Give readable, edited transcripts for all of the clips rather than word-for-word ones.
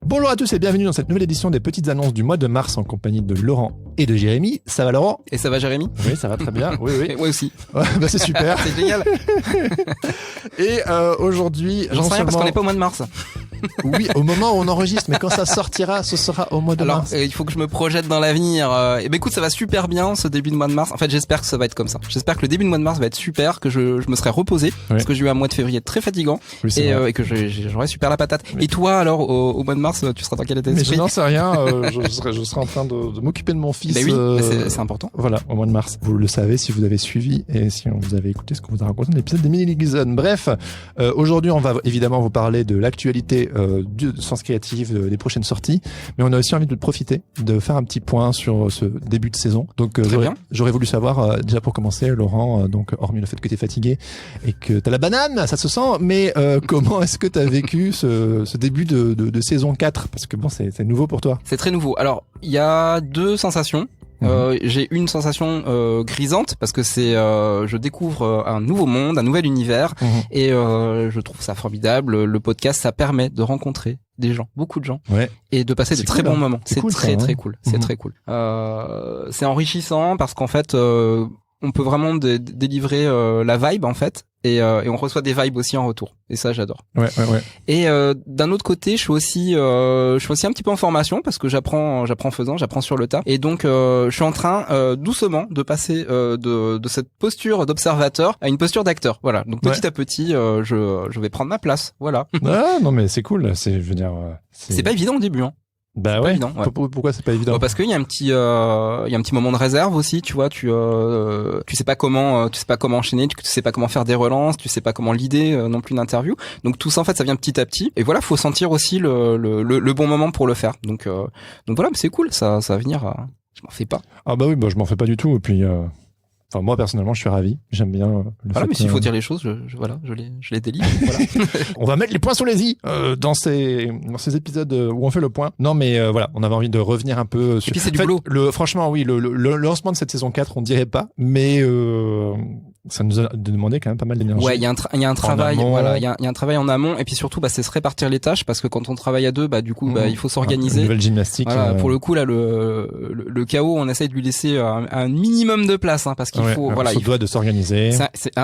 Bonjour à tous et bienvenue dans cette nouvelle édition des petites annonces du mois de mars en compagnie de Laurent et de Jérémy. Ça va Laurent ? Et ça va Jérémy ? Oui, ça va très bien. Oui. Et moi aussi. Ouais, bah c'est super. C'est génial. Et aujourd'hui, j'en sais rien parce qu'on n'est pas au mois de mars. Oui, au moment où on enregistre, mais quand ça sortira, ce sera au mois de mars. Alors, il faut que je me projette dans l'avenir. Et ben écoute, ça va super bien ce début de mois de mars. En fait, j'espère que ça va être comme ça. J'espère que le début de mois de mars va être super, que je me serai reposé, parce que j'ai eu un mois de février très fatigant, oui, et que j'aurai super la patate. Oui. Et toi, alors, au mois de mars, tu seras dans quel état d'esprit ? Mais je n'en sais rien. Je serai en train de m'occuper de mon fils. Ben oui, c'est important. Voilà, au mois de mars. Vous le savez si vous avez suivi et si vous avez écouté ce qu'on vous a raconté dans l'épisode des Mini League Zone. Bref, aujourd'hui, on va évidemment vous parler de l'actualité du sens créatif, des prochaines sorties, mais on a aussi envie de profiter de faire un petit point sur ce début de saison. Donc j'aurais voulu savoir déjà pour commencer, Laurent, donc hormis le fait que tu es fatigué et que tu as la banane, ça se sent, mais comment est-ce que tu as vécu ce début de saison 4 ? Parce que bon, c'est nouveau pour toi. C'est très nouveau. Alors, il y a deux sensations. J'ai une sensation grisante parce que je découvre un nouveau monde, un nouvel univers, et je trouve ça formidable. Le podcast, ça permet de rencontrer des gens, beaucoup de gens, et de passer de très bons moments. C'est très cool. C'est très cool. C'est enrichissant parce qu'en fait, on peut vraiment délivrer la vibe en fait. Et on reçoit des vibes aussi en retour. Et ça, j'adore. Ouais. Et d'un autre côté, je suis aussi un petit peu en formation parce que j'apprends sur le tas. Et donc, je suis en train doucement de passer de cette posture d'observateur à une posture d'acteur. Voilà. Donc petit à petit, je vais prendre ma place. Voilà. Ah non, mais c'est cool. Je veux dire, c'est pas évident au début, hein. Bah ouais. Évident, ouais. Pourquoi c'est pas évident ? Parce qu'il y a un petit moment de réserve aussi, tu vois, tu sais pas comment enchaîner, tu sais pas comment faire des relances, tu sais pas comment leader non plus une interview. Donc tout ça en fait, ça vient petit à petit. Et voilà, faut sentir aussi le bon moment pour le faire. Donc voilà, mais c'est cool, ça va venir. Je m'en fais pas. Ah bah oui, je m'en fais pas du tout. Et puis enfin, moi, personnellement, je suis ravi. J'aime bien le fait mais s'il faut dire les choses, je les délivre. Voilà. On va mettre les points sur les i dans ces épisodes où on fait le point. Non, mais voilà, on avait envie de revenir un peu sur... Et puis c'est du boulot. Franchement, oui, le lancement de cette saison 4, on dirait pas, mais ça nous a demandé quand même pas mal d'énergie. Ouais, il y a un travail, voilà, il y a un travail en amont, et puis surtout, c'est se répartir les tâches, parce que quand on travaille à deux, du coup, il faut s'organiser. Nouvelle gymnastique. Voilà, pour le coup, là, le chaos, on essaye de lui laisser un minimum de place, hein, parce qu'il faut, voilà. Il doit de s'organiser.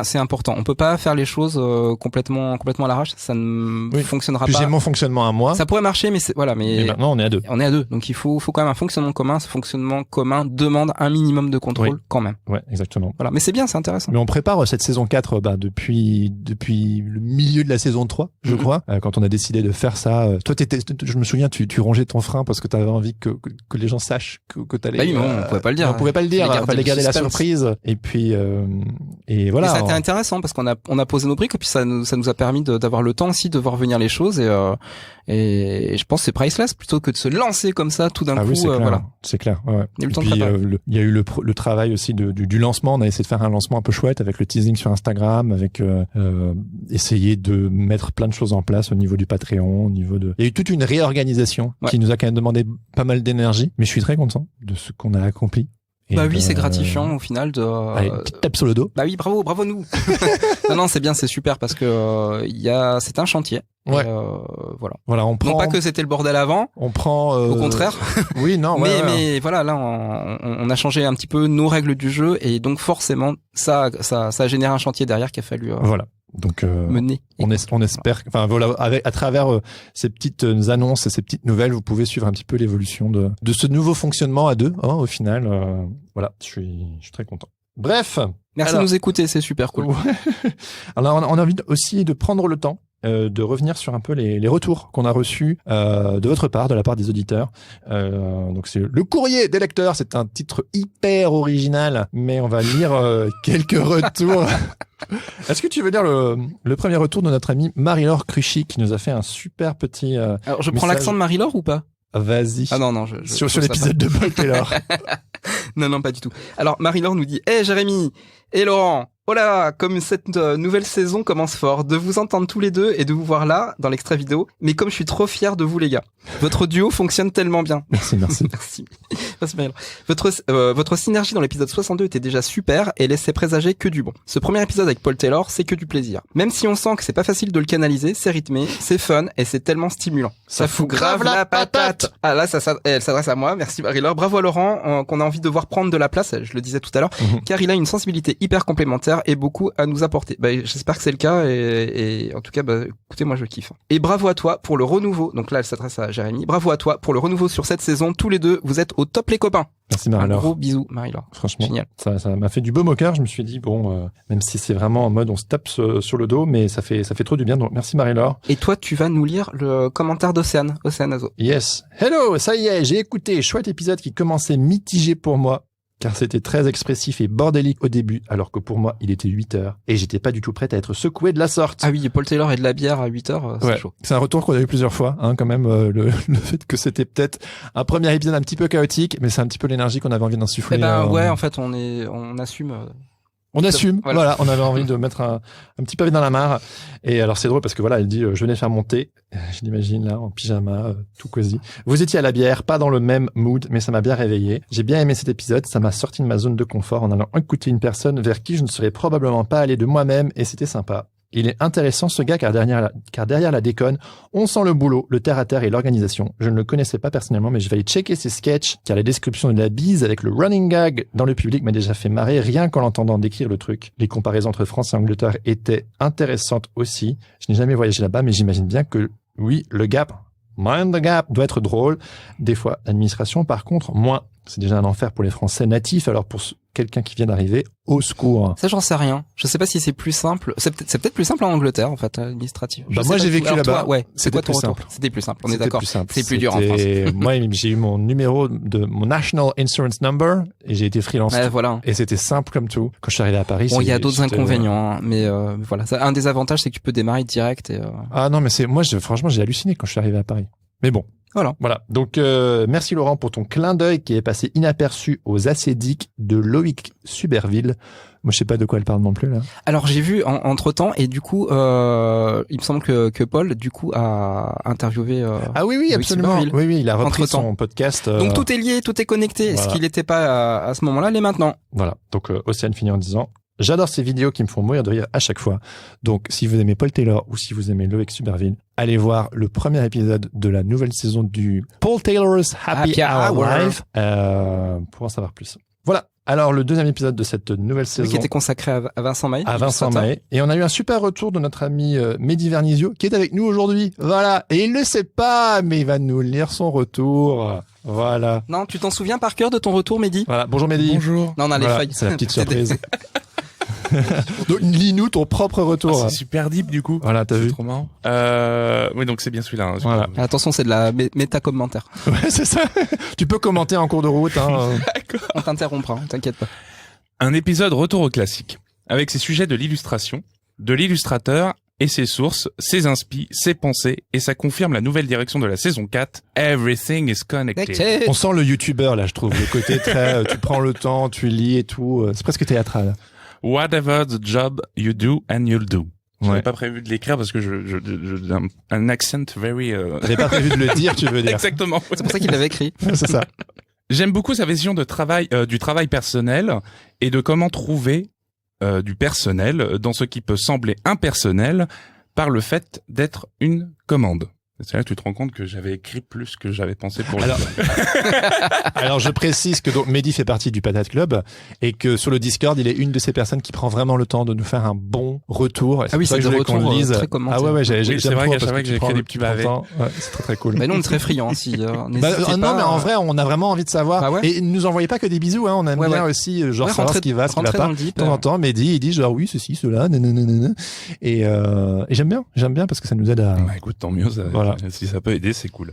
C'est important. On peut pas faire les choses complètement à l'arrache. Ça ne fonctionnera pas. J'ai mon fonctionnement à moi. Ça pourrait marcher, mais mais maintenant, on est à deux. On est à deux. Donc, il faut quand même un fonctionnement commun. Ce fonctionnement commun demande un minimum de contrôle, quand même. Ouais, exactement. Voilà. Mais c'est bien, c'est intéressant. Mais on prépare cette saison 4, depuis le milieu de la saison 3, je crois, quand on a décidé de faire ça. Toi, je me souviens, tu rongeais ton frein parce que t'avais envie que les gens sachent que t'allais. Bah oui, mais on pouvait pas le dire. On pouvait pas le dire. Il fallait garder la surprise. Et puis, et voilà. Mais ça a été intéressant parce qu'on a posé nos briques et puis ça nous a permis d'avoir le temps aussi de voir venir les choses et je pense que c'est priceless plutôt que de se lancer comme ça tout d'un coup. Oui, c'est clair, voilà. C'est clair. Ouais. Il y a eu le temps de préparer. Il y a eu le travail aussi du lancement. On a essayé de faire un lancement un peu chouette avec le teasing sur Instagram, avec essayer de mettre plein de choses en place au niveau du Patreon, il y a eu toute une réorganisation qui nous a quand même demandé pas mal d'énergie, mais je suis très content de ce qu'on a accompli. Oui, c'est gratifiant au final de. Allez, petite tape sur le dos. Bah oui, bravo nous. non, c'est bien, c'est super parce que c'est un chantier. Ouais. Voilà. On prend. Non pas que c'était le bordel avant. On prend. Au contraire. Oui, non. mais voilà, là, on a changé un petit peu nos règles du jeu et donc forcément, ça a généré un chantier derrière qu'il a fallu. Voilà. Donc mener. On espère. Enfin voilà, à travers ces petites annonces et ces petites nouvelles, vous pouvez suivre un petit peu l'évolution de ce nouveau fonctionnement à deux. Au final, voilà, je suis très content. Bref. Merci de nous écouter, c'est super cool. Ouais. Alors on a envie aussi de prendre le temps de revenir sur un peu les retours qu'on a reçus de votre part, de la part des auditeurs. Donc c'est le courrier des lecteurs, c'est un titre hyper original, mais on va lire quelques retours. Est-ce que tu veux lire le premier retour de notre amie Marie-Laure Cruchy qui nous a fait un super petit Alors je prends l'accent de Marie-Laure ou pas ? Vas-y. Ah non, sur l'épisode de Paul Taylor. Non, pas du tout. Alors Marie-Laure nous dit « Hey Jérémy et Laurent !» Oh là, comme cette nouvelle saison commence fort, de vous entendre tous les deux et de vous voir là, dans l'extrait vidéo. Mais comme je suis trop fier de vous, les gars. Votre duo fonctionne tellement bien. Merci. Merci. Merci, Maël. Votre synergie dans l'épisode 62 était déjà super et laissait présager que du bon. Ce premier épisode avec Paul Taylor, c'est que du plaisir. Même si on sent que c'est pas facile de le canaliser, c'est rythmé, c'est fun et c'est tellement stimulant. Ça fout grave la patate. Ah là, elle s'adresse à moi. Merci Marie-Laure. Bravo à Laurent, qu'on a envie de voir prendre de la place, je le disais tout à l'heure, car il a une sensibilité hyper complémentaire et beaucoup à nous apporter. J'espère que c'est le cas et en tout cas, écoutez, moi je kiffe. Et bravo à toi pour le renouveau. Donc là, elle s'adresse à Jérémy. Bravo à toi pour le renouveau sur cette saison. Tous les deux, vous êtes au top les copains. Merci Marie-Laure. Un gros bisou Marie-Laure. Franchement, génial. Ça m'a fait du baume au cœur. Je me suis dit même si c'est vraiment en mode on se tape sur le dos, mais ça fait trop du bien. Donc merci Marie-Laure. Et toi, tu vas nous lire le commentaire d'Océane Azo. Yes. Hello, ça y est, j'ai écouté. Chouette épisode qui commençait mitigé pour moi, car c'était très expressif et bordélique au début, alors que pour moi, il était 8 heures. Et j'étais pas du tout prête à être secoué de la sorte. Ah oui, Paul Taylor et de la bière à 8 heures, c'est chaud. C'est un retour qu'on a eu plusieurs fois, quand même, le fait que c'était peut-être un premier épisode un petit peu chaotique, mais c'est un petit peu l'énergie qu'on avait envie d'insuffler. Ouais, en fait, on assume. On assume, voilà, on avait envie de mettre un petit pavé dans la mare. Et alors c'est drôle parce que voilà, elle dit je venais faire mon thé, je l'imagine là en pyjama, tout cosy. Vous étiez à la bière, pas dans le même mood, mais ça m'a bien réveillé. J'ai bien aimé cet épisode, ça m'a sorti de ma zone de confort en allant écouter une personne vers qui je ne serais probablement pas allé de moi-même et c'était sympa. Il est intéressant ce gars car derrière la déconne, on sent le boulot, le terre-à-terre et l'organisation. Je ne le connaissais pas personnellement mais je vais aller checker ses sketchs car la description de la bise avec le running gag dans le public m'a déjà fait marrer rien qu'en l'entendant décrire le truc. Les comparaisons entre France et Angleterre étaient intéressantes aussi. Je n'ai jamais voyagé là-bas mais j'imagine bien que oui, le gap, mind the gap, doit être drôle. Des fois, l'administration par contre, moins. C'est déjà un enfer pour les Français natifs, alors pour quelqu'un qui vient d'arriver, au secours. Ça, j'en sais rien. Je sais pas si c'est plus simple. C'est peut-être plus simple en Angleterre, en fait, administratif. Moi, j'ai vécu là-bas. Ouais. C'est quoi ton retour? C'était plus simple. On est d'accord. C'est plus dur en France. Moi, j'ai eu mon numéro de mon National Insurance Number et j'ai été freelance. Ouais, voilà. Et c'était simple comme tout. Quand je suis arrivé à Paris, bon, il y a d'autres inconvénients, mais voilà. Un des avantages, c'est que tu peux démarrer direct et. Ah non, mais franchement, j'ai halluciné quand je suis arrivé à Paris. Mais bon. Voilà. Donc, merci Laurent pour ton clin d'œil qui est passé inaperçu aux acédiques de Loïc Suberville. Moi, je sais pas de quoi elle parle non plus, là. Alors, j'ai vu entre temps, et du coup, il me semble que Paul, du coup, a interviewé, ah oui, absolument. Oui, il a repris son podcast. Donc, tout est lié, tout est connecté. Voilà. Ce qu'il n'était pas à ce moment-là, l'est maintenant. Voilà. Donc, Océane finit en disant, j'adore ces vidéos qui me font mourir de rire à chaque fois. Donc, si vous aimez Paul Taylor ou si vous aimez Loïc Suberville, allez voir le premier épisode de la nouvelle saison du Paul Taylor's Happy Hour Live pour en savoir plus. Voilà. Alors, le deuxième épisode de cette nouvelle saison. Qui était consacré à Vincent Maé. À Vincent Maé. Et on a eu un super retour de notre ami Mehdi Vernizio, qui est avec nous aujourd'hui. Voilà. Et il ne sait pas, mais il va nous lire son retour. Voilà. Non, tu t'en souviens par cœur de ton retour, Mehdi? Voilà. Bonjour, Mehdi. Bonjour. Non, on a les feuilles. C'est la petite surprise. Donc, lis-nous ton propre retour. C'est super deep, du coup. Voilà, t'as vu. Trop marrant. Oui, donc c'est bien celui-là. Hein, voilà. Attention, c'est de la méta-commentaire. Ouais, c'est ça. Tu peux commenter en cours de route, hein. D'accord. On t'interrompra, t'inquiète pas. Un épisode retour au classique. Avec ses sujets de l'illustration, de l'illustrateur et ses sources, ses inspi, ses pensées, et ça confirme la nouvelle direction de la saison 4. Everything is connected. On sent le youtubeur, là, je trouve. Le côté très, tu prends le temps, tu lis et tout. C'est presque théâtral. Whatever the job you do and you'll do. J'avais pas prévu de l'écrire parce que un accent very. T'avais pas prévu de le dire, tu veux dire. Exactement. C'est pour ça qu'il l'avait écrit. C'est ça. J'aime beaucoup sa vision de travail, du travail personnel et de comment trouver du personnel dans ce qui peut sembler impersonnel par le fait d'être une commande. C'est là que tu te rends compte que j'avais écrit plus que j'avais pensé pour Alors je précise que donc Mehdi fait partie du Patate Club et que sur le Discord, il est une de ces personnes qui prend vraiment le temps de nous faire un bon retour. Ah oui, c'est des retours très commentés. Ah ouais, c'est vrai qu'à chaque fois que j'ai écrit des petits pavés. Ouais, c'est très cool. Mais nous, on est très friands aussi. Non, mais en vrai, on a vraiment envie de savoir. Ah ouais. Et nous envoyez pas que des bisous, hein. On aime bien aussi, savoir ce qui va, ce qui va pas. De temps en temps, Mehdi, il dit genre oui, ceci, cela, nanana. Et j'aime bien parce que ça nous aide à. Bah écoute, tant mieux, voilà. Si ça peut aider, c'est cool.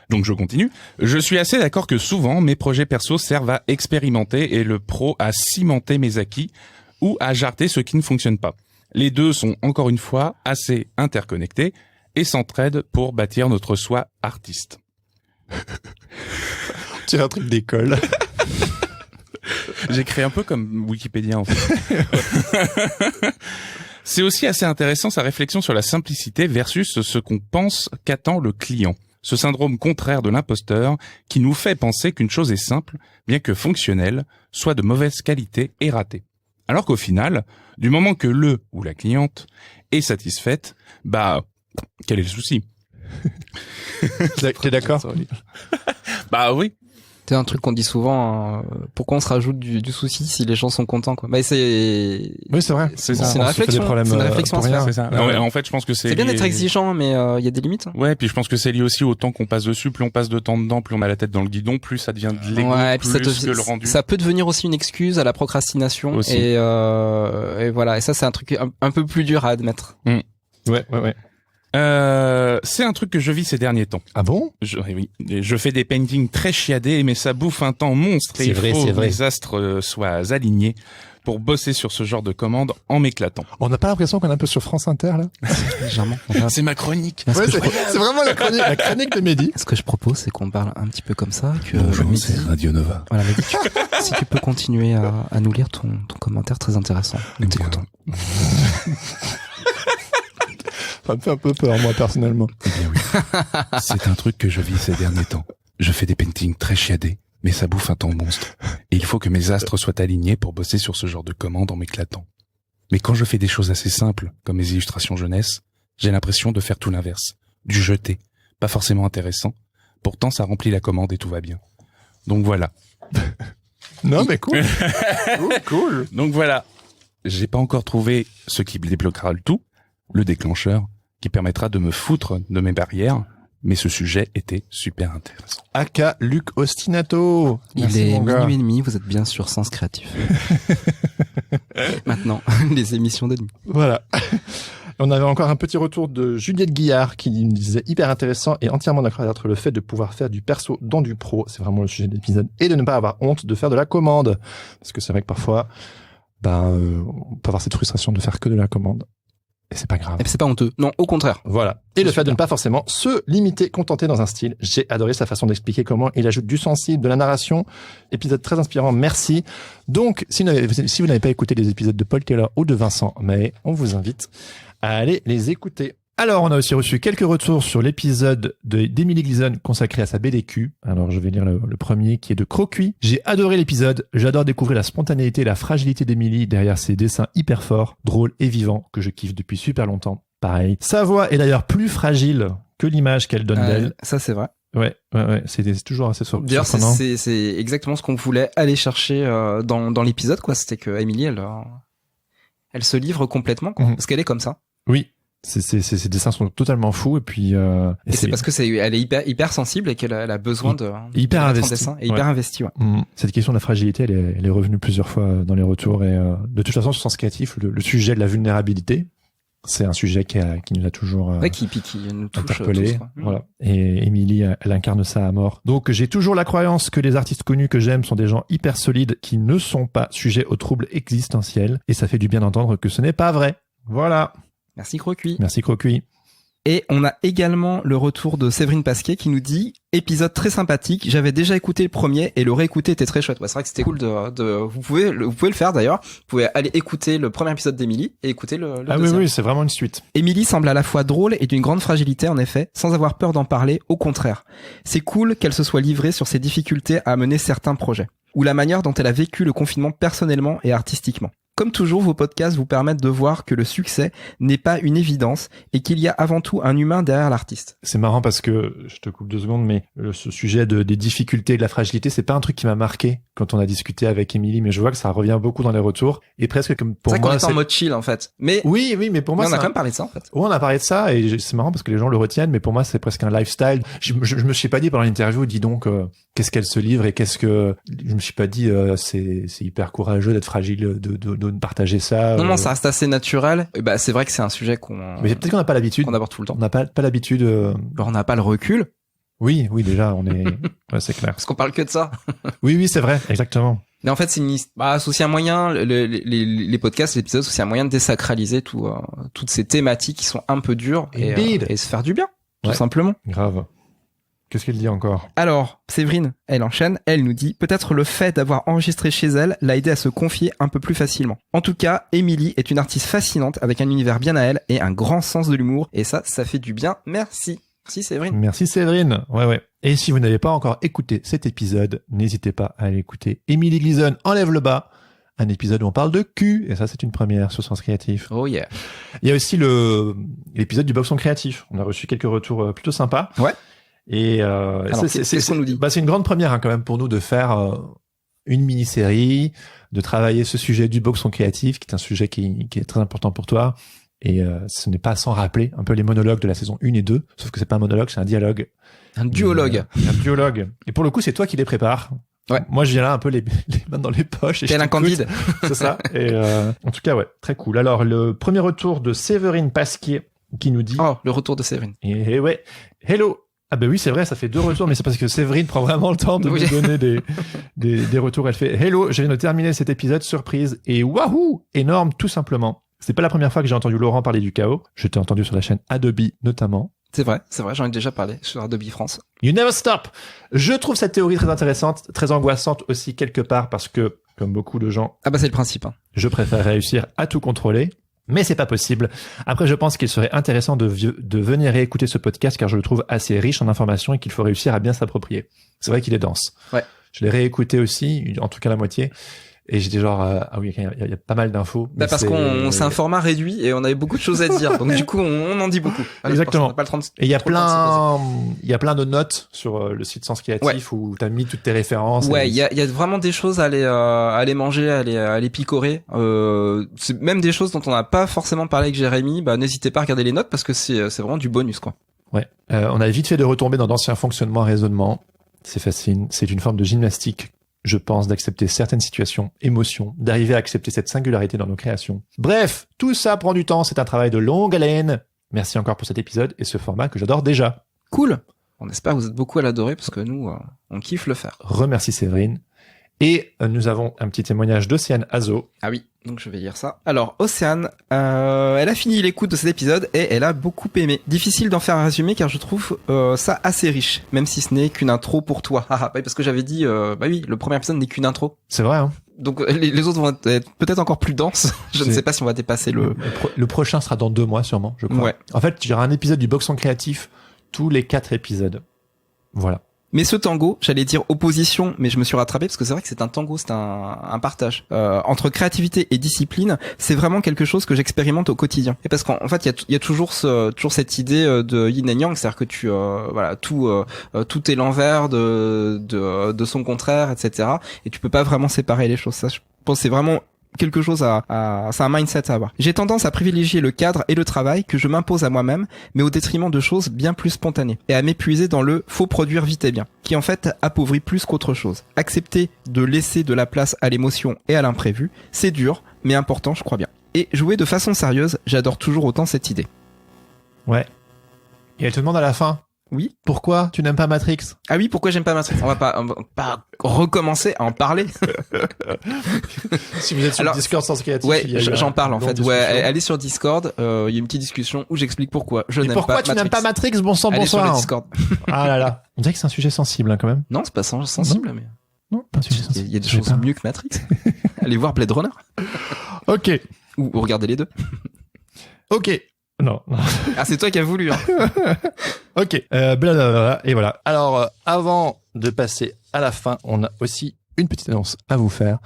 Donc je continue. Je suis assez d'accord que souvent mes projets perso servent à expérimenter et le pro à cimenter mes acquis ou à jarter ce qui ne fonctionne pas. Les deux sont encore une fois assez interconnectés et s'entraident pour bâtir notre soi artiste. Tu as un truc d'école. J'écris un peu comme Wikipédia en fait. C'est aussi assez intéressant sa réflexion sur la simplicité versus ce qu'on pense qu'attend le client. Ce syndrome contraire de l'imposteur qui nous fait penser qu'une chose est simple, bien que fonctionnelle, soit de mauvaise qualité et ratée. Alors qu'au final, du moment que le ou la cliente est satisfaite, bah, quel est le souci? T'es d'accord? Bah oui. C'est un truc qu'on dit souvent. Pourquoi on se rajoute du souci si les gens sont contents, quoi. Bah c'est. Oui, c'est vrai. C'est une réflexion. C'est une réflexion à se faire. C'est ça. Non, en fait, je pense que c'est bien lié... d'être exigeant, mais il y a des limites. Ouais, puis je pense que c'est lié aussi au temps qu'on passe dessus. Plus on passe de temps dedans, plus on a la tête dans le guidon, plus ça devient de l'ego, ouais, et puis plus que le rendu. Ça peut devenir aussi une excuse à la procrastination. Aussi. Et voilà. Et ça, c'est un truc un peu plus dur à admettre. Ouais. C'est un truc que je vis ces derniers temps. Ah bon? Oui. Je fais des paintings très chiadés, mais ça bouffe un temps monstre et il faut que les astres soient alignés pour bosser sur ce genre de commande en m'éclatant. On n'a pas l'impression qu'on est un peu sur France Inter, là? Légèrement. C'est ma chronique. Ouais, c'est vraiment la chronique de Mehdi. Ce que je propose, c'est qu'on parle un petit peu comme ça. Bonjour, c'est Radio Nova. Voilà, Mehdi, si tu peux continuer à nous lire ton commentaire très intéressant. Nous t'écoutons. Ça me fait un peu peur, moi, personnellement. Eh bien oui. C'est un truc que je vis ces derniers temps. Je fais des paintings très chiadés, mais ça bouffe un temps monstre. Et il faut que mes astres soient alignés pour bosser sur ce genre de commande en m'éclatant. Mais quand je fais des choses assez simples, comme mes illustrations jeunesse, j'ai l'impression de faire tout l'inverse. Du jeté. Pas forcément intéressant. Pourtant, ça remplit la commande et tout va bien. Donc voilà. Non, mais cool. Cool. Donc voilà. J'ai pas encore trouvé ce qui débloquera le tout, le déclencheur, qui permettra de me foutre de mes barrières, mais ce sujet était super intéressant. Aka Luc Ostinato. Il est minuit et demi, vous êtes bien sur Sens Créatif. Maintenant, les émissions de nuit. Voilà. On avait encore un petit retour de Juliette Guillard qui nous disait hyper intéressant et entièrement d'accord avec le fait de pouvoir faire du perso dans du pro. C'est vraiment le sujet de l'épisode. Et de ne pas avoir honte de faire de la commande. Parce que c'est vrai que parfois, on peut avoir cette frustration de faire que de la commande. Et c'est pas grave. Et c'est pas honteux. Non, au contraire. Voilà. Et le fait de ne pas forcément se limiter, contenter dans un style. J'ai adoré sa façon d'expliquer comment il ajoute du sensible, de la narration. Épisode très inspirant. Merci. Donc, si vous n'avez pas écouté les épisodes de Paul Taylor ou de Vincent Mahé, on vous invite à aller les écouter. Alors, on a aussi reçu quelques retours sur l'épisode d'Emily Gleason consacré à sa BDQ. Alors, je vais lire le premier qui est de Crocuit. J'ai adoré l'épisode. J'adore découvrir la spontanéité et la fragilité d'Emily derrière ses dessins hyper forts, drôles et vivants que je kiffe depuis super longtemps. Pareil. Sa voix est d'ailleurs plus fragile que l'image qu'elle donne d'elle. Ça, c'est vrai. Ouais. C'est toujours assez surprenant. D'ailleurs, c'est exactement ce qu'on voulait aller chercher dans l'épisode, quoi. C'était que Emily, elle se livre complètement, quoi, parce qu'elle est comme ça. Oui. Ces dessins sont totalement fous et puis et c'est parce que elle est hyper sensible et qu'elle a besoin de hyper investi dessin et hyper investi. Ouais. Cette question de la fragilité, elle est revenue plusieurs fois dans les retours et de toute façon sur Sens Créatif, le sujet de la vulnérabilité, c'est un sujet qui nous a toujours qui nous touche interpellé. Tous, voilà. Et Émilie, elle incarne ça à mort. Donc j'ai toujours la croyance que les artistes connus que j'aime sont des gens hyper solides qui ne sont pas sujets aux troubles existentiels et ça fait du bien d'entendre que ce n'est pas vrai. Voilà. Merci Crocuit. Merci Crocuit. Et on a également le retour de Séverine Pasquier qui nous dit « Épisode très sympathique, j'avais déjà écouté le premier et le réécouter était très chouette. » Ouais, c'est vrai que c'était cool vous pouvez le faire d'ailleurs. Vous pouvez aller écouter le premier épisode d'Emily et écouter le deuxième. Oui, c'est vraiment une suite. Emily semble à la fois drôle et d'une grande fragilité en effet, sans avoir peur d'en parler, au contraire. C'est cool qu'elle se soit livrée sur ses difficultés à mener certains projets, ou la manière dont elle a vécu le confinement personnellement et artistiquement. Comme toujours, vos podcasts vous permettent de voir que le succès n'est pas une évidence et qu'il y a avant tout un humain derrière l'artiste. C'est marrant parce que, je te coupe 2 secondes, mais ce sujet des difficultés et de la fragilité, c'est pas un truc qui m'a marqué quand on a discuté avec Émilie, mais je vois que ça revient beaucoup dans les retours et presque comme pour moi. C'est vrai qu'on est en mode chill en fait. Mais oui, mais pour moi, on a quand même parlé de ça en fait. Oui, on a parlé de ça et c'est marrant parce que les gens le retiennent, mais pour moi, c'est presque un lifestyle. Je me suis pas dit pendant l'interview, dis donc, qu'est-ce qu'elle se livre et je me suis pas dit, c'est hyper courageux d'être fragile, de partager ça. Non, ça reste assez naturel. Et c'est vrai que c'est un sujet mais peut-être qu'on n'a pas l'habitude. On aborde tout le temps. On n'a pas l'habitude. Alors, on n'a pas le recul. Oui, déjà, on est. Ouais, c'est clair. Parce qu'on parle que de ça. Oui, c'est vrai, exactement. Mais en fait, c'est aussi un moyen. Les podcasts, les épisodes, c'est aussi un moyen de désacraliser toutes ces thématiques qui sont un peu dures et se faire du bien, tout simplement. Grave. Qu'est-ce qu'elle dit encore? Alors, Séverine, elle enchaîne, elle nous dit « Peut-être le fait d'avoir enregistré chez elle l'a aidé à se confier un peu plus facilement. En tout cas, Émilie est une artiste fascinante avec un univers bien à elle et un grand sens de l'humour. Et ça fait du bien. Merci. » Merci Séverine. Merci Séverine. Ouais. Et si vous n'avez pas encore écouté cet épisode, n'hésitez pas à aller écouter Émilie Gleason Enlève le bas, un épisode où on parle de cul, et ça c'est une première sur Sens Créatif. Oh yeah. Il y a aussi l'épisode du boxon créatif. On a reçu quelques retours plutôt sympas. Ouais. Et alors, qu'est-ce qu'on nous dit? C'est une grande première quand même pour nous de faire une mini-série, de travailler ce sujet du boxon créatif, qui est un sujet qui est très important pour toi. Et ce n'est pas sans rappeler un peu les monologues de la saison 1 et 2, sauf que c'est pas un monologue, c'est un dialogue. Un duologue. Un duologue. Et pour le coup, c'est toi qui les prépares. Ouais. Moi, je viens là un peu les mains dans les poches. Tel un candide. C'est ça. Et en tout cas, ouais, très cool. Alors, le premier retour de Séverine Pasquier qui nous dit... Oh, le retour de Séverine. Et ouais, hello. Ah ben oui, c'est vrai, ça fait 2 retours, mais c'est parce que Séverine prend vraiment le temps de nous donner des retours. Elle fait « Hello, je viens de terminer cet épisode, surprise, et wahou, énorme, tout simplement. C'est pas la première fois que j'ai entendu Laurent parler du chaos. Je t'ai entendu sur la chaîne Adobe, notamment. C'est vrai, j'en ai déjà parlé sur Adobe France. You never stop. Je trouve cette théorie très intéressante, très angoissante aussi quelque part, parce que, comme beaucoup de gens... Ah bah c'est le principe. Hein. Je préfère réussir à tout contrôler. Mais c'est pas possible. Après, je pense qu'il serait intéressant de venir réécouter ce podcast car je le trouve assez riche en informations et qu'il faut réussir à bien s'approprier. C'est vrai qu'il est dense. Ouais. Je l'ai réécouté aussi, en tout cas la moitié. Et j'étais genre, ah oui, il y a pas mal d'infos. Bah parce c'est un format réduit et on avait beaucoup de choses à dire. Donc du coup, on en dit beaucoup. Allez, exactement. Pas le 30, et il y a plein de notes sur le site Sens Créatif où t'as mis toutes tes références. Ouais, il y a vraiment des choses à aller manger, à les picorer. C'est même des choses dont on n'a pas forcément parlé avec Jérémy. Bah, n'hésitez pas à regarder les notes parce que c'est vraiment du bonus, quoi. Ouais. On a vite fait de retomber dans d'anciens fonctionnements, raisonnements. C'est facile. C'est une forme de gymnastique. Je pense d'accepter certaines situations, émotions, d'arriver à accepter cette singularité dans nos créations. Bref, tout ça prend du temps, c'est un travail de longue haleine. Merci encore pour cet épisode et ce format que j'adore déjà. Cool. On espère que vous êtes beaucoup à l'adorer parce que nous, on kiffe le faire. Remercie Séverine. Et nous avons un petit témoignage d'Océane Azo. Ah oui, donc je vais lire ça. Alors, Océane, elle a fini l'écoute de cet épisode et elle a beaucoup aimé. Difficile d'en faire un résumé car je trouve ça assez riche, même si ce n'est qu'une intro pour toi. Parce que j'avais dit, bah oui, le premier épisode n'est qu'une intro. C'est vrai, hein. Donc les autres vont être peut-être encore plus denses. Je ne sais pas si on va dépasser le prochain sera dans 2 mois sûrement, je crois. Ouais. En fait, il y aura un épisode du boxon créatif tous les 4 épisodes. Voilà. Mais ce tango, j'allais dire opposition, mais je me suis rattrapé parce que c'est vrai que c'est un tango, c'est un partage entre créativité et discipline. C'est vraiment quelque chose que j'expérimente au quotidien. Et parce qu'en fait, il y a toujours cette idée de yin et yang, c'est-à-dire que tout est l'envers de son contraire, etc. Et tu peux pas vraiment séparer les choses. Ça, je pense, que c'est vraiment quelque chose c'est un mindset à avoir. J'ai tendance à privilégier le cadre et le travail que je m'impose à moi-même, mais au détriment de choses bien plus spontanées, et à m'épuiser dans le faut produire vite et bien, qui en fait appauvrit plus qu'autre chose. Accepter de laisser de la place à l'émotion et à l'imprévu, c'est dur, mais important, je crois bien. Et jouer de façon sérieuse, j'adore toujours autant cette idée. Ouais. Et elle te demande à la fin. Oui. Pourquoi tu n'aimes pas Matrix? Ah oui, pourquoi j'aime pas Matrix? On va pas recommencer à en parler. Si vous êtes sur le Discord Sens Créatif, ouais, j'en parle en fait. Discussion. Ouais, allez sur Discord. Il y a une petite discussion où j'explique pourquoi je n'aime pas Matrix. Pourquoi tu n'aimes pas Matrix? Bon sang, allez bonsoir. Sur le Discord. Ah là là. On dirait que c'est un sujet sensible, hein, quand même. Non, c'est pas sensible, non. mais. Non, pas un sujet sensible. Il y a des choses mieux que Matrix. Allez voir Blade Runner. Ok. Ou regardez les deux. Ok. Non. Ah, c'est toi qui as voulu. Hein. Ok. Blablabla. Et voilà. Alors, avant de passer à la fin, on a aussi une petite annonce à vous faire.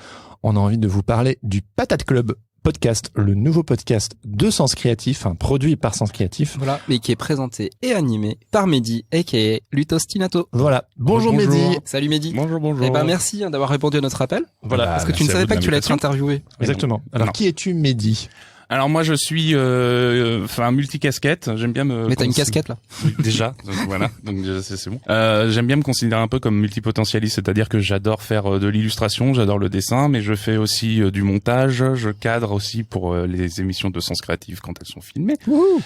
On a envie de vous parler du Patate Club podcast, le nouveau podcast de Sens Créatif, produit par Sens Créatif. Voilà. Mais qui est présenté et animé par Mehdi, a.k.a. Lutostinato. Voilà. Bonjour Mehdi. Salut Mehdi. Bonjour. Eh ben, merci d'avoir répondu à notre appel. Voilà. Parce que tu ne savais pas que tu allais être interviewé. Exactement. Alors, qui es-tu, Mehdi? Alors moi je suis multicasquette, j'aime bien me... Mais t'as une casquette là. Oui, déjà, donc voilà, donc c'est bon. J'aime bien me considérer un peu comme multipotentialiste, c'est-à-dire que j'adore faire de l'illustration, j'adore le dessin, mais je fais aussi du montage, je cadre aussi pour les émissions de Sens Créatif quand elles sont filmées. Wouhou.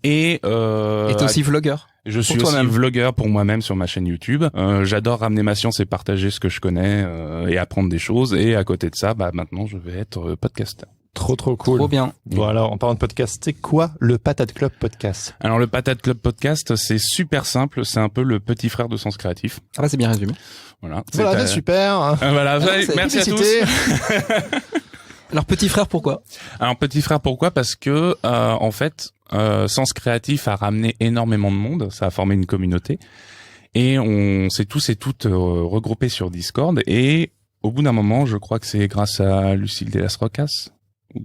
Et t'es aussi vlogueur. Je suis aussi vlogueur pour moi-même sur ma chaîne YouTube. J'adore ramener ma science et partager ce que je connais et apprendre des choses. Et à côté de ça, maintenant je vais être podcasteur. Trop cool. Trop bien. Bon alors, en parlant de podcast, c'est quoi le Patate Club Podcast? Alors le Patate Club Podcast, c'est super simple, c'est un peu le petit frère de Sens Créatif. Ah bah c'est bien résumé. Voilà, Voilà, super. Voilà, merci à tous. Alors petit frère, pourquoi? Alors petit frère, pourquoi? Parce que en fait, Sens Créatif a ramené énormément de monde, ça a formé une communauté, et on s'est tous et toutes regroupés sur Discord. Et au bout d'un moment, je crois que c'est grâce à Lucille Delas-Rocas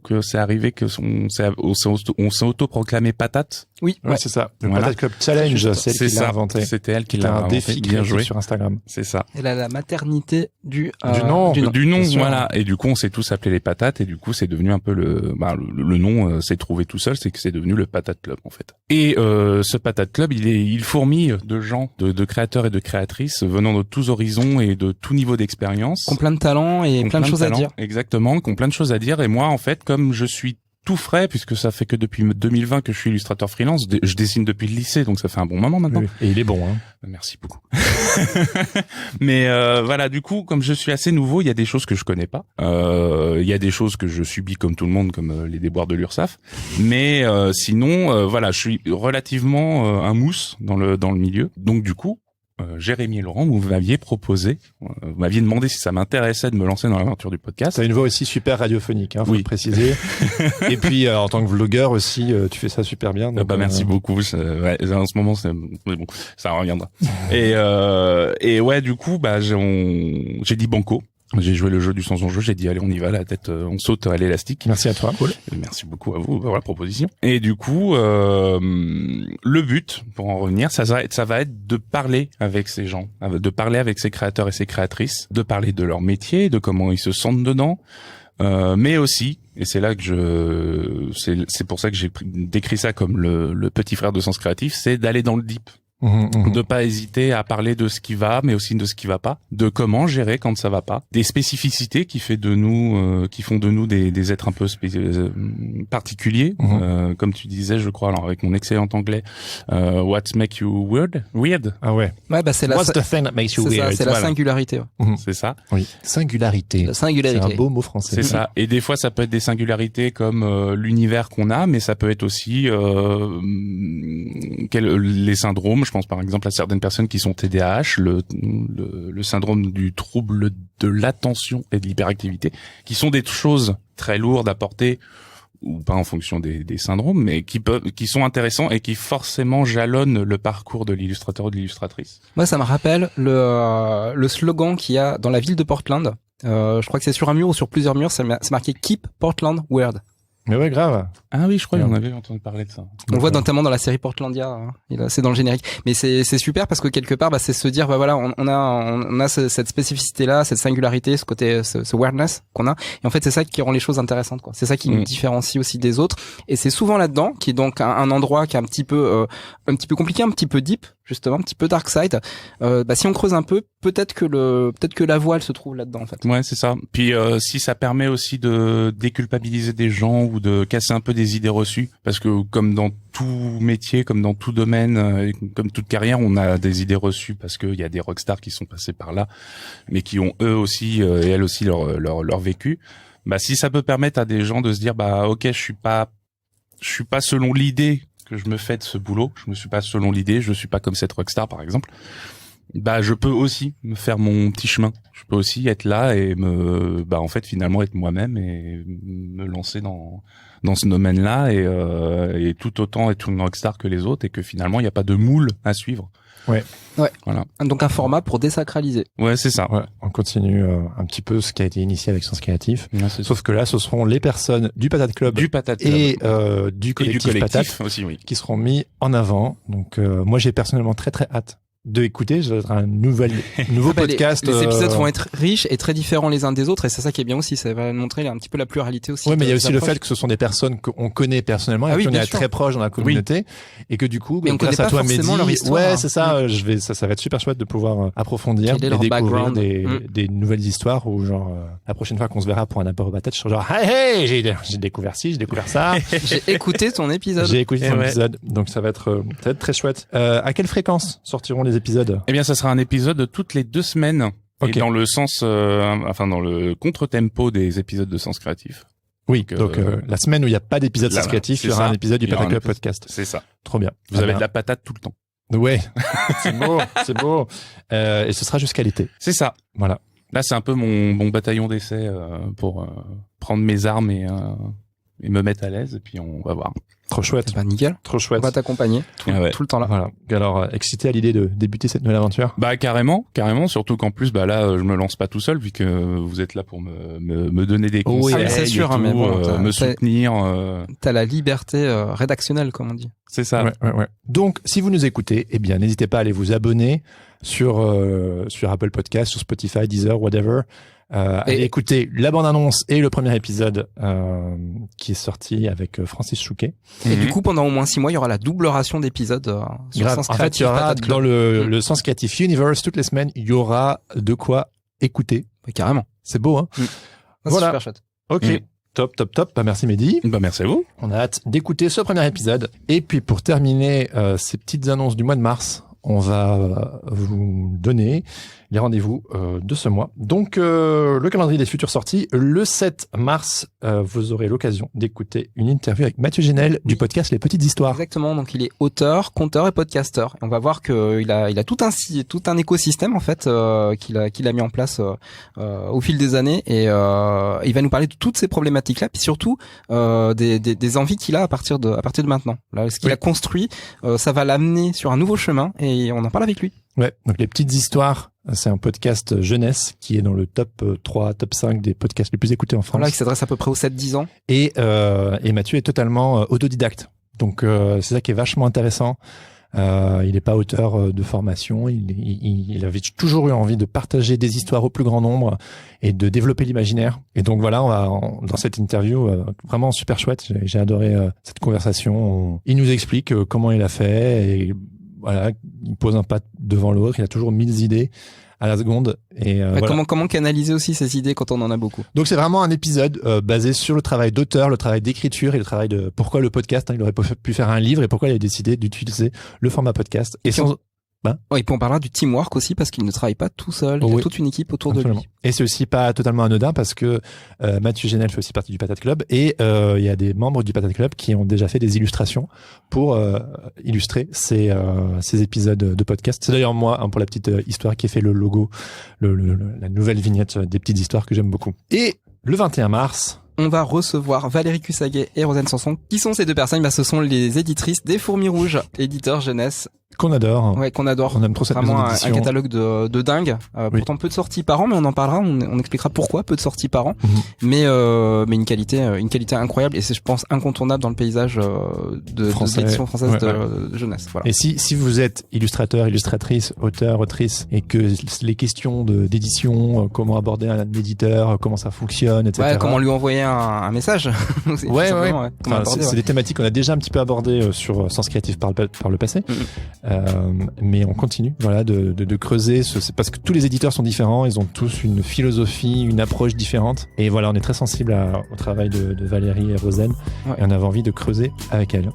que c'est arrivé que on s'est auto-proclamé patate. Oui, ouais, c'est ça. Le Voilà. Patate Club Challenge, c'est elle qui l'a inventé. C'était elle qui C'était l'a un inventé. défi Bien joué sur Instagram. C'est ça. Elle a la maternité du nom. Du nom, Bien sûr. voilà. Et du coup, on s'est tous appelés les patates, et du coup, c'est devenu un peu le nom s'est trouvé tout seul, c'est que c'est devenu le Patate Club, en fait. Et ce Patate Club, il fourmille de gens, de créateurs et de créatrices venant de tous horizons et de tout niveau d'expérience. qui ont plein de talents et plein de choses à dire. Exactement, qui ont plein de choses à dire. Et moi, en fait, comme je suis tout frais, puisque ça fait que depuis 2020 que je suis illustrateur freelance, je dessine depuis le lycée, donc ça fait un bon moment maintenant. Oui. Et il est bon, hein. Merci beaucoup. Mais voilà, du coup, comme je suis assez nouveau, il y a des choses que je connais pas. Il y a des choses que je subis comme tout le monde, comme les déboires de l'URSSAF. Mais sinon, voilà, je suis relativement un mousse dans le milieu. Donc du coup, Jérémy et Laurent, vous m'aviez proposé, vous m'aviez demandé si ça m'intéressait de me lancer dans l'aventure du podcast. T'as une voix aussi super radiophonique, hein, faut Oui. le préciser. Et puis en tant que vlogueur aussi, tu fais ça super bien. Donc, Merci beaucoup. Ouais, en ce moment, mais bon, ça reviendra. Et ouais, du coup, j'ai dit banco. J'ai joué le jeu du sans enjeu, j'ai dit allez on y va, la tête, on saute à l'élastique. Merci à toi. Cool. Et merci beaucoup à vous pour la proposition. Et du coup, le but, pour en revenir, ça va être de parler avec ces gens, de parler avec ces créateurs et ces créatrices, de parler de leur métier, de comment ils se sentent dedans, mais aussi, et c'est là que c'est pour ça que j'ai décrit ça comme le petit frère de Sens Créatif, c'est d'aller dans le deep. De pas hésiter à parler de ce qui va, mais aussi de ce qui va pas, de comment gérer quand ça va pas, des spécificités qui font de nous des êtres un peu particuliers, comme tu disais, je crois, alors avec mon excellent anglais, what make you weird. Ah ouais. Ouais, bah c'est la What's the thing that makes you weird? c'est la singularité. Ouais. C'est ça. Oui. Singularité. La singularité. C'est un beau mot français. C'est ça. Et des fois, ça peut être des singularités comme l'univers qu'on a, mais ça peut être aussi les syndromes. Je pense par exemple à certaines personnes qui sont TDAH, le syndrome du trouble de l'attention et de l'hyperactivité, qui sont des choses très lourdes à porter ou pas en fonction des syndromes, mais qui sont intéressants et qui forcément jalonnent le parcours de l'illustrateur ou de l'illustratrice. Moi, ça me rappelle le slogan qu'il y a dans la ville de Portland. Je crois que c'est sur un mur ou sur plusieurs murs, c'est marqué Keep Portland Weird. Mais ouais, grave. Ah oui, je crois qu'on avait entendu parler de ça. On le voit notamment dans la série Portlandia, hein. C'est dans le générique. Mais c'est super parce que quelque part, c'est se dire, voilà, on a cette spécificité là, cette singularité, ce côté, ce weirdness qu'on a. Et en fait, c'est ça qui rend les choses intéressantes, quoi. C'est ça qui nous différencie aussi des autres. Et c'est souvent là-dedans, qui est donc un endroit qui est un petit peu compliqué, un petit peu deep, justement, un petit peu dark side. Si on creuse un peu, peut-être que la voile se trouve là-dedans, en fait. Ouais, c'est ça. Puis si ça permet aussi de déculpabiliser des gens ou de casser un peu des idées reçues, parce que comme dans tout métier, comme dans tout domaine, comme toute carrière, on a des idées reçues parce qu'il y a des rockstars qui sont passés par là, mais qui ont eux aussi et elles aussi leur vécu. Si ça peut permettre à des gens de se dire ok, je suis pas selon l'idée que je me fais de ce boulot, je me suis pas selon l'idée, je suis pas comme cette rockstar par exemple. Je peux aussi me faire mon petit chemin. Je peux aussi être là et en fait finalement être moi-même et me lancer dans ce domaine-là et tout autant être une rockstar que les autres et que finalement il n'y a pas de moule à suivre. Ouais. Voilà. Donc un format pour désacraliser. Ouais, c'est ça. Ouais. On continue un petit peu ce qui a été initié avec Sens Créatif. Ouais, sauf que là, ce seront les personnes du Patate Club, et du collectif Patate aussi, oui. qui seront mis en avant. Donc moi, j'ai personnellement très très hâte de écouter. Ça va être un nouveau podcast. Les épisodes vont être riches et très différents les uns des autres, et c'est ça qui est bien aussi. Ça va montrer un petit peu la pluralité aussi. Ouais, mais il y a aussi le fait que ce sont des personnes qu'on connaît personnellement et qu'on est très proche dans la communauté, et que du coup, grâce à toi, Mehdi, ouais, c'est ça. Ça va être super chouette de pouvoir approfondir et découvrir des nouvelles histoires. Ou genre la prochaine fois qu'on se verra pour un apport aux patates, je serai genre hey, j'ai découvert ci, j'ai découvert ça. J'ai écouté ton épisode. J'ai écouté ton épisode, donc ça va être très chouette. À quelle fréquence sortiront les épisodes? Eh bien, ça sera un épisode toutes les 2 semaines. Okay. Et dans le sens, dans le contre-tempo des épisodes de Sens Créatif. Oui, donc la semaine où il n'y a pas d'épisode Sens Créatif, il y aura un épisode du Pataclub Podcast. C'est ça. Trop bien. Vous avez de la patate tout le temps. Ouais, c'est beau, c'est beau. Et ce sera jusqu'à l'été. C'est ça. Voilà. Là, c'est un peu mon bataillon d'essai pour prendre mes armes et me mettre à l'aise. Et puis, on va voir. Trop chouette. Bah, nickel. Trop chouette. On va t'accompagner tout le temps là. Voilà. Alors, excité à l'idée de débuter cette nouvelle aventure? Bah, carrément. Surtout qu'en plus, bah, là, je me lance pas tout seul vu que vous êtes là pour me donner des conseils. Oui, c'est sûr, mais bon, me soutenir. T'as la liberté rédactionnelle, comme on dit. C'est ça. Ouais. Donc, si vous nous écoutez, eh bien, n'hésitez pas à aller vous abonner sur Apple Podcast, sur Spotify, Deezer, whatever. Allez écouter la bande-annonce et le premier épisode qui est sorti avec Francis Chouquet. Et du coup, pendant au moins 6 mois, il y aura la double ration d'épisodes sur Sens Créatif. En fait, il y aura dans le Sens Créatif Universe, toutes les semaines, il y aura de quoi écouter. Ouais, carrément. C'est beau, hein? Voilà. C'est super chouette. Ok. Top. Bah, merci Mehdi. Bah, merci à vous. On a hâte d'écouter ce premier épisode. Et puis, pour terminer ces petites annonces du mois de mars, on va vous donner les rendez-vous de ce mois. Donc, le calendrier des futures sorties. Le 7 mars, vous aurez l'occasion d'écouter une interview avec Mathieu Génel du podcast Les Petites Histoires. Exactement. Donc, il est auteur, conteur et podcasteur. Et on va voir qu'il a tout un écosystème, en fait, qu'il a mis en place au fil des années. Et il va nous parler de toutes ces problématiques-là, puis surtout des envies qu'il a à partir de maintenant. Là, ce qu'il a construit, ça va l'amener sur un nouveau chemin. Et on en parle avec lui. Ouais, donc Les Petites Histoires, c'est un podcast jeunesse qui est dans le top 3, top 5 des podcasts les plus écoutés en France. Voilà, qui s'adresse à peu près aux 7-10 ans. Et Mathieu est totalement autodidacte. Donc c'est ça qui est vachement intéressant. Il n'est pas auteur de formation. Il avait toujours eu envie de partager des histoires au plus grand nombre et de développer l'imaginaire. Et donc voilà, dans cette interview vraiment super chouette. J'ai adoré cette conversation. Il nous explique comment il a fait et voilà, il pose un pas devant l'autre. Il a toujours 1000 idées à la seconde. Et voilà. Comment canaliser aussi ces idées quand on en a beaucoup. Donc c'est vraiment un épisode basé sur le travail d'auteur, le travail d'écriture et le travail de pourquoi le podcast. Il aurait pu faire un livre et pourquoi il a décidé d'utiliser le format podcast. Et et puis on parlera du teamwork aussi parce qu'il ne travaille pas tout seul. Il y a toute une équipe autour de lui. Et c'est aussi pas totalement anodin parce que Mathieu Génel fait aussi partie du Patate Club et il y a des membres du Patate Club qui ont déjà fait des illustrations pour illustrer ces épisodes de podcast. C'est d'ailleurs moi, pour la petite histoire, qui ai fait le logo, la nouvelle vignette des petites histoires que j'aime beaucoup. Et le 21 mars... on va recevoir Valérie Cussaguet et Rosanne Sanson. Qui sont ces deux personnes? Ce sont les éditrices des Fourmis Rouges, éditeurs jeunesse. Qu'on adore. Ouais, qu'on adore. On aime trop cette vraiment maison d'édition. Un catalogue de dingue. Pourtant peu de sorties par an, mais on en parlera. On expliquera pourquoi peu de sorties par an. Mais une qualité incroyable et c'est, je pense, incontournable dans le paysage de l'édition française de jeunesse. Voilà. Et si vous êtes illustrateur, illustratrice, auteur, autrice, et que les questions d'édition, comment aborder un éditeur, comment ça fonctionne, etc. Ouais, comment lui envoyer un message. C'est des thématiques qu'on a déjà un petit peu abordées sur Sens Créatif par le passé. Mais on continue, voilà, de creuser. C'est parce que tous les éditeurs sont différents, ils ont tous une philosophie, une approche différente. Et voilà, on est très sensible au travail de Valérie et Rosanne, et on avait envie de creuser avec elles.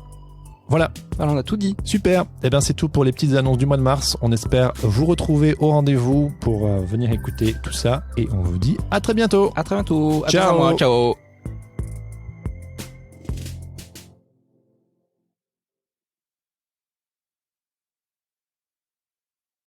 Voilà. Alors on a tout dit. Super. Eh bien c'est tout pour les petites annonces du mois de mars. On espère vous retrouver au rendez-vous pour venir écouter tout ça. Et on vous dit à très bientôt. À très bientôt. Ciao. Ciao.